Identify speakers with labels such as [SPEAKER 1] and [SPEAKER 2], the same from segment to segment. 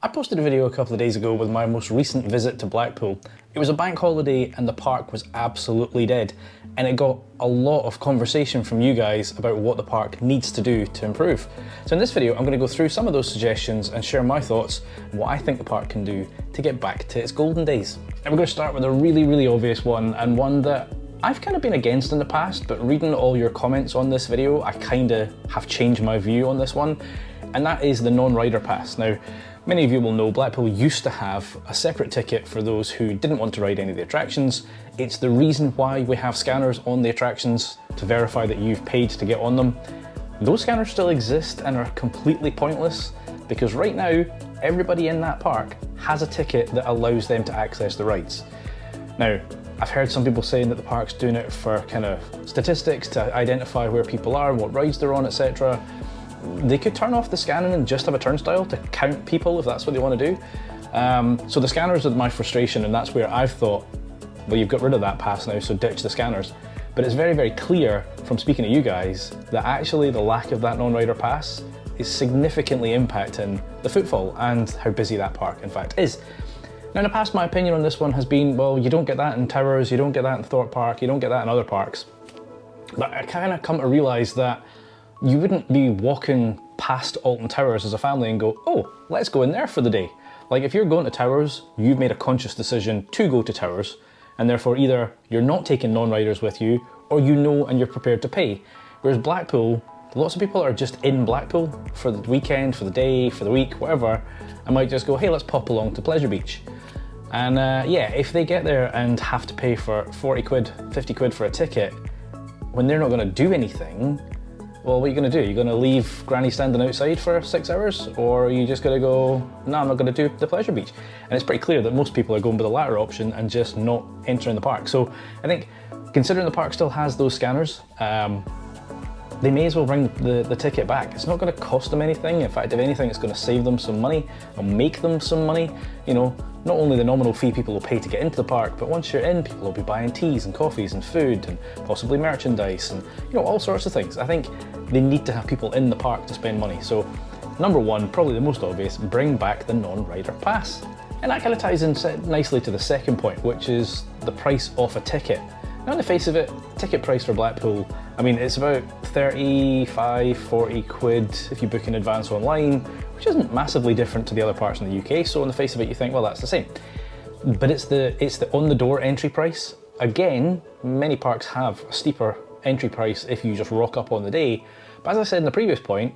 [SPEAKER 1] I posted a video a couple of days ago with my most recent visit to Blackpool. It was a bank holiday and the park was absolutely dead, and it got a lot of conversation from you guys about what the park needs to do to improve. So in this video, I'm going to go through some of those suggestions and share my thoughts on what I think the park can do to get back to its golden days. And we're going to start with a really obvious one, and one that I've kind of been against in the past, but reading all your comments on this video, I kind of have changed my view on this one, and that is the non-rider pass. Now, many of you will know Blackpool used to have a separate ticket for those who didn't want to ride any of the attractions. It's the reason why we have scanners on the attractions to verify that you've paid to get on them. Those scanners still exist and are completely pointless because right now, everybody in that park has a ticket that allows them to access the rides. Now, I've heard some people saying that the park's doing it for kind of statistics to identify where people are, what rides they're on, etc. They could turn off the scanning and just have a turnstile to count people if that's what they want to do. So the scanners are my frustration, and that's where I've thought, well, you've got rid of that pass now, so ditch the scanners. But it's very clear from speaking to you guys that actually the lack of that non-rider pass is significantly impacting the footfall and how busy that park in fact is. Now in the past, my opinion on this one has been, well, you don't get that in Towers, you don't get that in Thorpe Park, you don't get that in other parks. But I kind of come to realise that you wouldn't be walking past Alton Towers as a family and go, oh, let's go in there for the day. Like if you're going to Towers, you've made a conscious decision to go to Towers, and therefore either you're not taking non-riders with you, or you know and you're prepared to pay. Whereas Blackpool, lots of people are just in Blackpool for the weekend, for the day, for the week, whatever, and might just go, hey, let's pop along to Pleasure Beach. And yeah, if they get there and have to pay for 40 quid, 50 quid for a ticket, when they're not gonna do anything, well, what are you going to do? You're going to leave Granny standing outside for 6 hours? Or are you just going to go, no, I'm not going to do the Pleasure Beach? And it's pretty clear that most people are going with the latter option and just not entering the park. So I think, considering the park still has those scanners, they may as well bring the ticket back. It's not going to cost them anything. In fact, if anything, it's going to save them some money or make them some money. You know, not only the nominal fee people will pay to get into the park, but once you're in, people will be buying teas and coffees and food and possibly merchandise and, you know, all sorts of things. I think they need to have people in the park to spend money. So number one, probably the most obvious, bring back the non-rider pass. And that kind of ties in nicely to the second point, which is the price of a ticket. Now on the face of it, ticket price for Blackpool, I mean, it's about 35, 40 quid if you book in advance online, which isn't massively different to the other parts in the UK. So on the face of it, you think, well, that's the same. But it's the on-the-door entry price. Again, many parks have a steeper entry price if you just rock up on the day. But as I said in the previous point,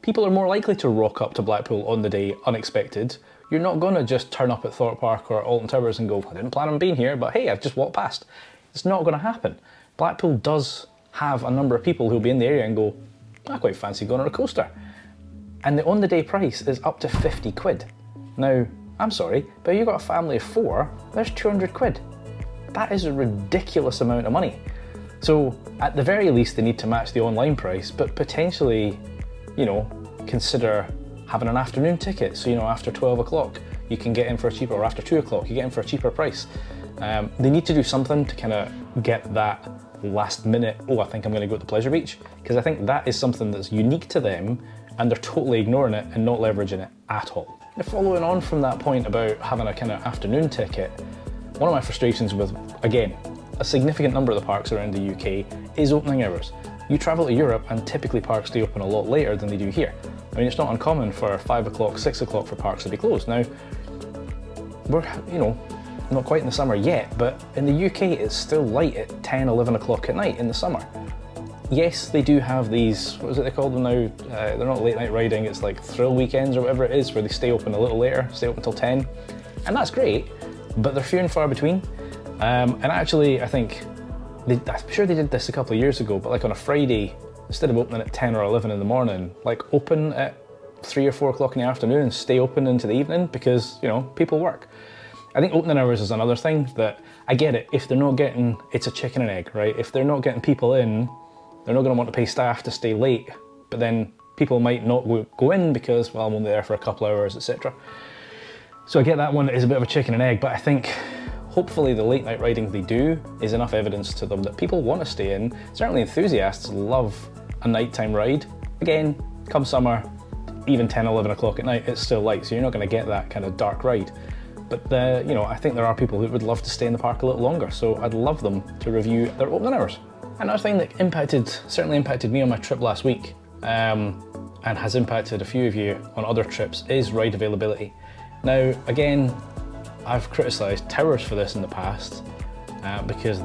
[SPEAKER 1] people are more likely to rock up to Blackpool on the day unexpected. You're not gonna just turn up at Thorpe Park or Alton Towers and go, I didn't plan on being here, but hey, I've just walked past. It's not gonna happen. Blackpool does have a number of people who'll be in the area and go, I quite fancy going on a coaster. And the on-the-day price is up to 50 quid. Now, I'm sorry, but if you've got a family of 4, there's 200 quid. That is a ridiculous amount of money. So at the very least, they need to match the online price, but potentially, you know, consider having an afternoon ticket. So, you know, after 12 o'clock, you can get in for a cheaper, or after 2 o'clock, you get in for a cheaper price. They need to do something to kind of get that last minute, oh, I think I'm going to go to Pleasure Beach, because I think that is something that's unique to them and they're totally ignoring it and not leveraging it at all. Now, following on from that point about having a kind of afternoon ticket, one of my frustrations with, again, a significant number of the parks around the UK is opening hours. You travel to Europe and typically parks stay open a lot later than they do here. I mean, it's not uncommon for 5 o'clock, 6 o'clock for parks to be closed. Now, we're, you know, not quite in the summer yet, but in the UK it's still light at 10, 11 o'clock at night in the summer. Yes, they do have these, what is it they call them now? They're not late night riding, it's like thrill weekends or whatever it is, where they stay open a little later, stay open until 10. And that's great, but they're few and far between. And actually, I think, I'm sure they did this a couple of years ago, but like on a Friday, instead of opening at 10 or 11 in the morning, like open at 3 or 4 o'clock in the afternoon and stay open into the evening because, you know, people work. I think opening hours is another thing that, I get it, if they're not getting, it's a chicken and egg, right? If they're not getting people in, they're not gonna want to pay staff to stay late, but then people might not go in because, well, I'm only there for a couple hours, etc. So I get that one is a bit of a chicken and egg, but I think hopefully the late night riding they do is enough evidence to them that people want to stay in. Certainly enthusiasts love a nighttime ride. Again, come summer, even 10, 11 o'clock at night, it's still light, so you're not going to get that kind of dark ride. But you know, I think there are people who would love to stay in the park a little longer, so I'd love them to review their opening hours. Another thing that certainly impacted me on my trip last week, and has impacted a few of you on other trips, is ride availability. Now, again, I've criticised towers for this in the past, because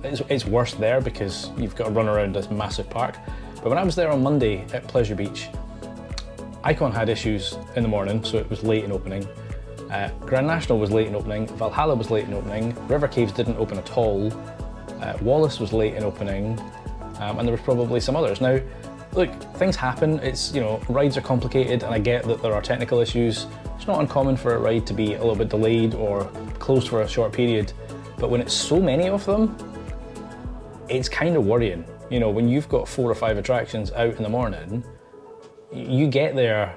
[SPEAKER 1] it's worse there because you've got to run around this massive park. But when I was there on Monday at Pleasure Beach, Icon had issues in the morning, so it was late in opening. Grand National was late in opening, Valhalla was late in opening, River Caves didn't open at all, Wallace was late in opening, and there was probably some others. Now, look, things happen, you know, rides are complicated, and I get that there are technical issues. It's not uncommon for a ride to be a little bit delayed or closed for a short period, but when it's so many of them, it's kind of worrying. You know, when you've got 4 or 5 attractions out in the morning, you get there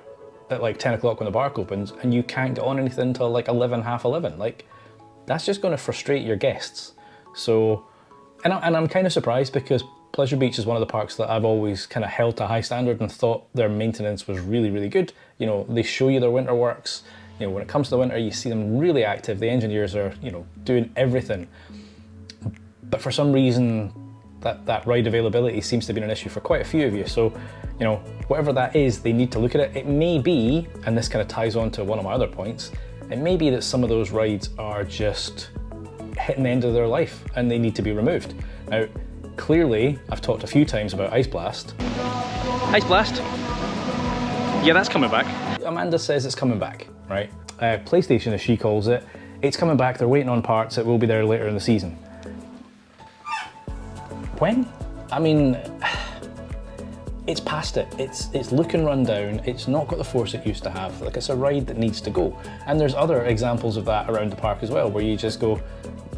[SPEAKER 1] at like 10 o'clock when the park opens and you can't get on anything until like 11, half 11. Like, that's just going to frustrate your guests. So, and I'm kind of surprised because Pleasure Beach is one of the parks that I've always kind of held to a high standard and thought their maintenance was really, really good. You know, they show you their winter works. You know, when it comes to the winter, you see them really active. The engineers are, you know, doing everything. But for some reason, that ride availability seems to be an issue for quite a few of you. So, you know, whatever that is, they need to look at it. It may be, and this kind of ties on to one of my other points, it may be that some of those rides are just hitting the end of their life and they need to be removed. Now, clearly, I've talked a few times about Ice Blast. Ice Blast? Yeah, that's coming back. Amanda says it's coming back, right? PlayStation, as she calls it, it's coming back. They're waiting on parts. It will be there later in the season. When? I mean, it's past it. It's looking run down. It's not got the force it used to have. Like, it's a ride that needs to go. And there's other examples of that around the park as well, where you just go,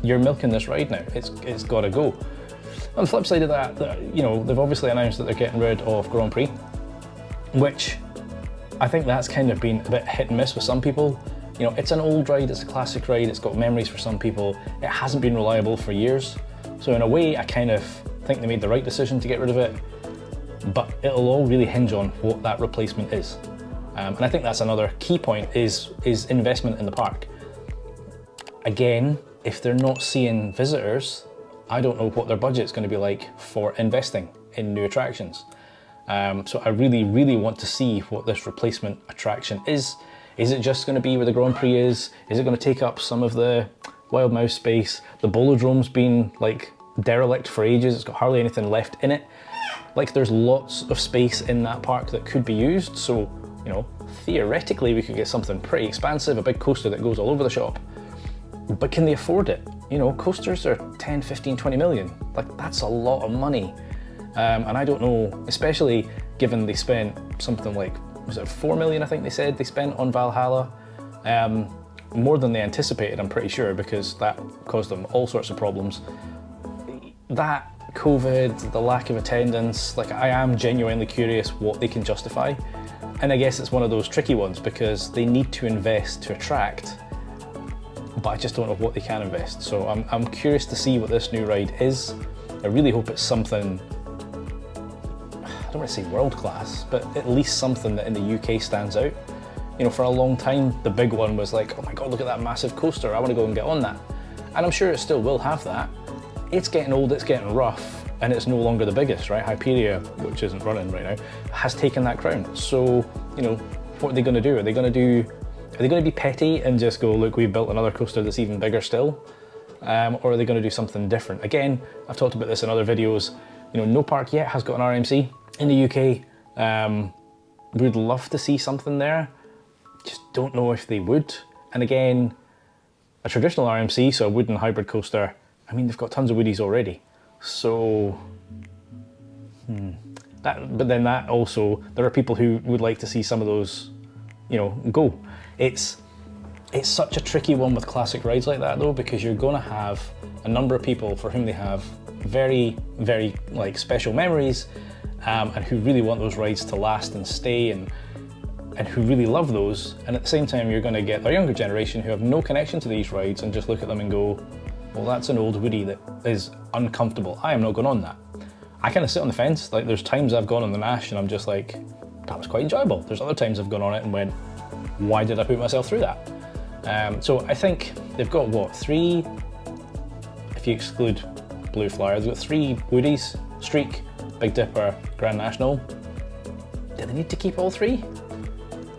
[SPEAKER 1] you're milking this ride now. It's got to go. On the flip side of that, you know, they've obviously announced that they're getting rid of Grand Prix, which I think that's kind of been a bit hit and miss with some people. You know, it's an old ride, it's a classic ride, it's got memories for some people. It hasn't been reliable for years. So in a way, I kind of think they made the right decision to get rid of it, but it'll all really hinge on what that replacement is. And I think that's another key point is investment in the park. Again, if they're not seeing visitors, I don't know what their budget's going to be like for investing in new attractions. So I really, really want to see what this replacement attraction is. Is it just going to be where the Grand Prix is? Is it going to take up some of the Wild Mouse space? The Bolodrome's been like derelict for ages. It's got hardly anything left in it. Like, there's lots of space in that park that could be used. So, you know, theoretically we could get something pretty expansive, a big coaster that goes all over the shop. But can they afford it? You know, coasters are 10, 15, 20 million. Like, that's a lot of money. And I don't know, especially given they spent something like, was it 4 million, I think they said they spent on Valhalla? More than they anticipated, I'm pretty sure, because that caused them all sorts of problems. That, COVID, the lack of attendance, like, I am genuinely curious what they can justify. And I guess it's one of those tricky ones because they need to invest to attract, but I just don't know what they can invest. So I'm curious to see what this new ride is. I really hope it's something, I don't want to say world class, but at least something that in the UK stands out. You know, for a long time, the big one was like, oh my God, look at that massive coaster. I want to go and get on that. And I'm sure it still will have that. It's getting old, it's getting rough, and it's no longer the biggest, right? Hyperia, which isn't running right now, has taken that crown. So, you know, what are they going to do? Are they going to be petty and just go, look, we've built another coaster that's even bigger still? Or are they going to do something different? Again, I've talked about this in other videos. You know, no park yet has got an RMC in the UK. We'd love to see something there. Just don't know if they would. And again, a traditional RMC, so a wooden hybrid coaster, I mean, they've got tons of woodies already. So, but then that also, there are people who would like to see some of those, you know, go. It's such a tricky one with classic rides like that though, because you're gonna have a number of people for whom they have very, very like special memories, and who really want those rides to last and stay, and who really love those. And at the same time, you're gonna get a younger generation who have no connection to these rides and just look at them and go, well, that's an old woody that is uncomfortable. I am not going on that. I kind of sit on the fence. Like, there's times I've gone on the Nash and I'm just like, that was quite enjoyable. There's other times I've gone on it and went, why did I put myself through that? So I think they've got, what, 3, if you exclude Blue Flyer, they've got 3 Woodies, Streak, Big Dipper, Grand National. Do they need to keep all 3?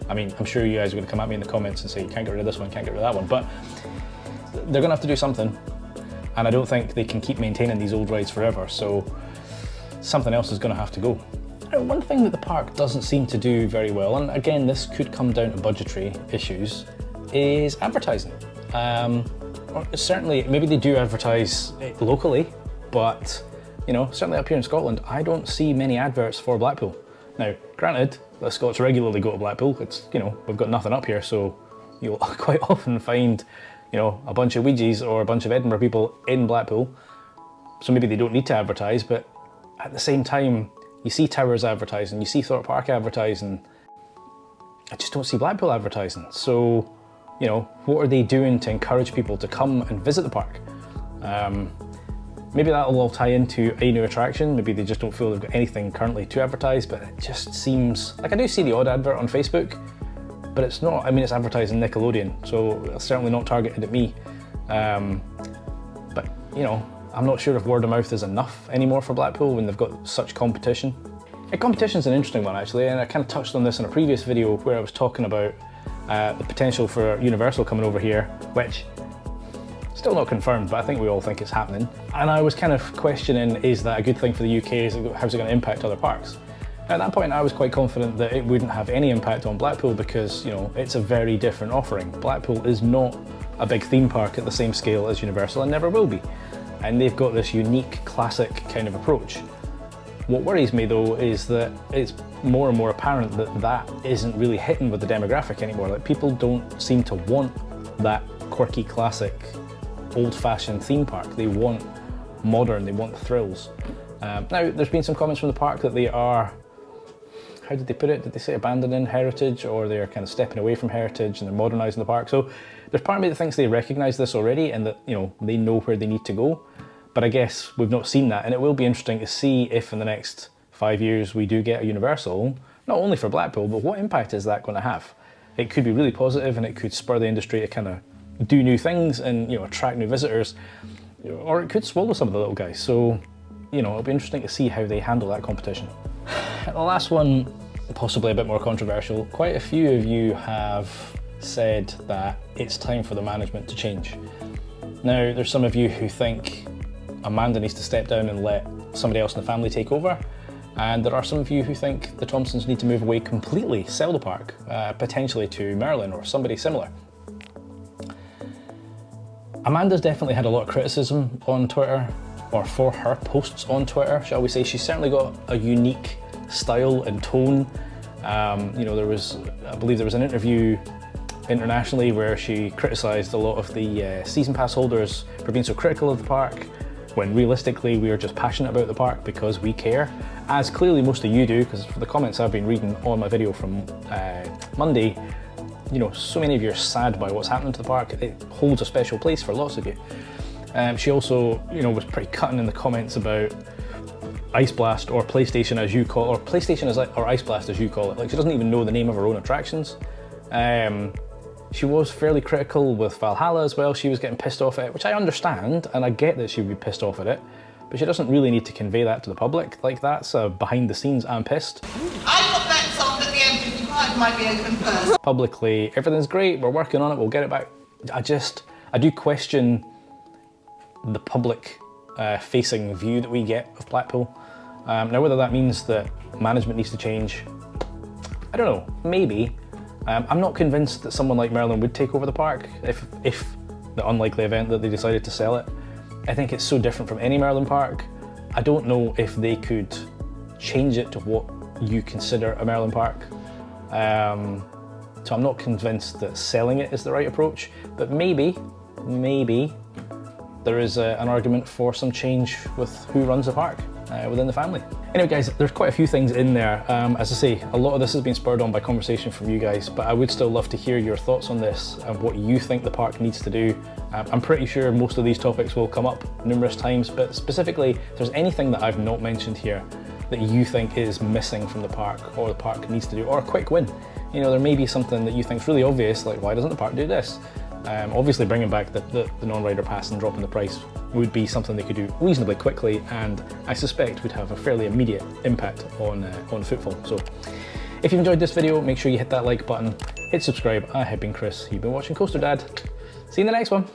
[SPEAKER 1] I mean, I'm sure you guys are going to come at me in the comments and say, you can't get rid of this one, can't get rid of that one, but they're going to have to do something. And I don't think they can keep maintaining these old rides forever, so something else is going to have to go. Now, one thing that the park doesn't seem to do very well, and again, this could come down to budgetary issues, is advertising. Or certainly, maybe they do advertise it locally, but you know, certainly up here in Scotland, I don't see many adverts for Blackpool. Now, granted, the Scots regularly go to Blackpool. It's, you know, we've got nothing up here, so you'll quite often find, you know, a bunch of Ouija's or a bunch of Edinburgh people in Blackpool. So maybe they don't need to advertise, but at the same time, you see Towers advertising, you see Thorpe Park advertising. I just don't see Blackpool advertising. So, you know, what are they doing to encourage people to come and visit the park? Maybe that'll all tie into a new attraction. Maybe they just don't feel they've got anything currently to advertise, but it just seems, like I do see the odd advert on Facebook, but it's not, I mean, it's advertising Nickelodeon, so it's certainly not targeted at me. But, you know, I'm not sure if word of mouth is enough anymore for Blackpool when they've got such competition. And competition's an interesting one actually, and I kind of touched on this in a previous video where I was talking about the potential for Universal coming over here, which still not confirmed, but I think we all think it's happening. And I was kind of questioning, is that a good thing for the UK? How's it going to impact other parks? At that point, I was quite confident that it wouldn't have any impact on Blackpool because, you know, it's a very different offering. Blackpool is not a big theme park at the same scale as Universal and never will be. And they've got this unique, classic kind of approach. What worries me though is that it's more and more apparent that that isn't really hitting with the demographic anymore. Like, people don't seem to want that quirky, classic, old-fashioned theme park. They want modern, they want thrills. Now, there's been some comments from the park that they are, how did they put it? Did they say abandoning heritage, or they're kind of stepping away from heritage and they're modernising the park? So there's part of me that thinks they recognise this already and that, you know, they know where they need to go. But I guess we've not seen that, and it will be interesting to see if in the next 5 years we do get a Universal, not only for Blackpool, but what impact is that going to have? It could be really positive and it could spur the industry to kind of do new things and, you know, attract new visitors, or it could swallow some of the little guys. So, you know, it'll be interesting to see how they handle that competition. The last one, possibly a bit more controversial. Quite a few of you have said that it's time for the management to change. Now, there's some of you who think Amanda needs to step down and let somebody else in the family take over. And there are some of you who think the Thompsons need to move away completely, sell the park, potentially to Merlin or somebody similar. Amanda's definitely had a lot of criticism on Twitter, or for her posts on Twitter, shall we say. She's certainly got a unique style and tone. You know, I believe there was an interview internationally where she criticised a lot of the season pass holders for being so critical of the park, when realistically we are just passionate about the park because we care, as clearly most of you do, because for the comments I've been reading on my video from Monday, you know, so many of you are sad by what's happening to the park. It holds a special place for lots of you. She also, you know, was pretty cutting in the comments about Ice Blast, or PlayStation as you call it, or PlayStation as, or Ice Blast as you call it. Like, she doesn't even know the name of her own attractions. She was fairly critical with Valhalla as well. She was getting pissed off at it, which I understand, and I get that she would be pissed off at it, but she doesn't really need to convey that to the public. Like, that's behind the scenes, I'm pissed.
[SPEAKER 2] I thought that song that the M55 might be open first.
[SPEAKER 1] Publicly, everything's great, we're working on it, we'll get it back. I do question the public facing view that we get of Blackpool. Now, whether that means that management needs to change, I don't know, maybe. I'm not convinced that someone like Merlin would take over the park if the unlikely event that they decided to sell it. I think it's so different from any Merlin park. I don't know if they could change it to what you consider a Merlin park. So I'm not convinced that selling it is the right approach, but maybe there is an argument for some change with who runs the park within the family. Anyway guys, there's quite a few things in there. As I say, a lot of this has been spurred on by conversation from you guys, but I would still love to hear your thoughts on this and what you think the park needs to do. I'm pretty sure most of these topics will come up numerous times, but specifically, if there's anything that I've not mentioned here that you think is missing from the park, or the park needs to do, or a quick win. You know, there may be something that you think is really obvious, like why doesn't the park do this? Obviously bringing back the non-rider pass and dropping the price would be something they could do reasonably quickly, and I suspect would have a fairly immediate impact on footfall. So if you've enjoyed this video, make sure you hit that like button, hit subscribe. I have been Chris, you've been watching Coaster Dad. See you in the next one.